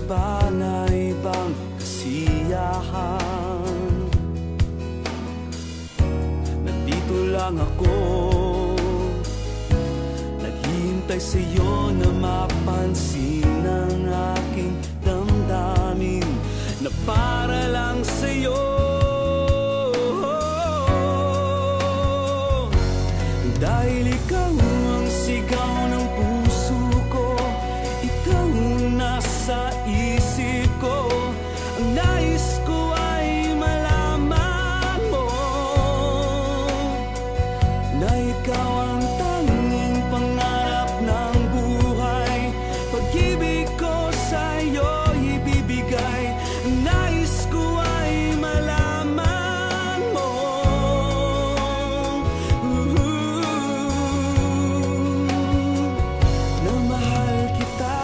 ba na ibang kasiyahan? Nandito lang ako, naghihintay sa'yo na mapansin ang aking damdamin na para lang sa'yo. Dahil ikaw ang sigaw ng puso ko, ikaw nasa isip ko. Ang nais ko ay malaman mo na ikaw ang tanging pangarap ng buhay. Pag-ibig ko sa'yo ibibigay. Ang nais ko ay malaman mo na mahal kita.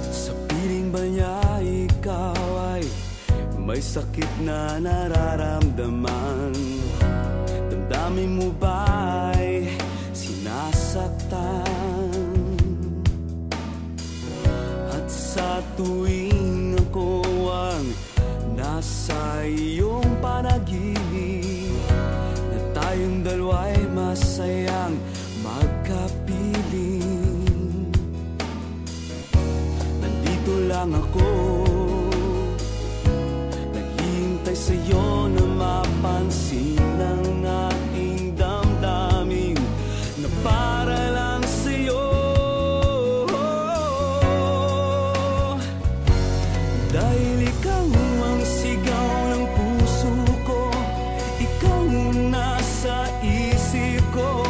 Sa piling ba niya ikaw ay may sakit na nararamdaman? Damdamin mo ba'y sinasaktan? At sa tuwing ako ang nasa iyong panaginip, na tayong dalawa'y masayang magkapiling, nandito lang ako, naghihintay sa'yo na mapansin ang aking damdamin na para lang sa'yo. Dahil ikaw ang sigaw ng puso ko, ikaw nasa isip ko.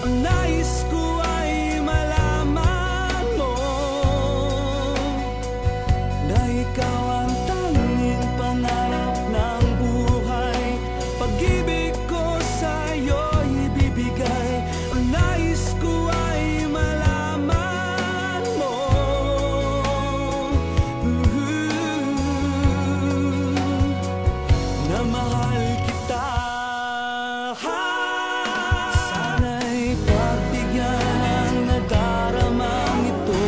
Ang nais ko ay malaman mo na ikaw ang tanging pangarap ng buhay. Pag-ibig ko sa'yo ibibigay. Ang nais ko ay malaman mo na mahal kita. Sana'y pagbigyan ang nadaramang ito.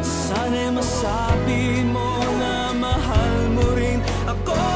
Sana'y masabi mo na mahal mo rin ako.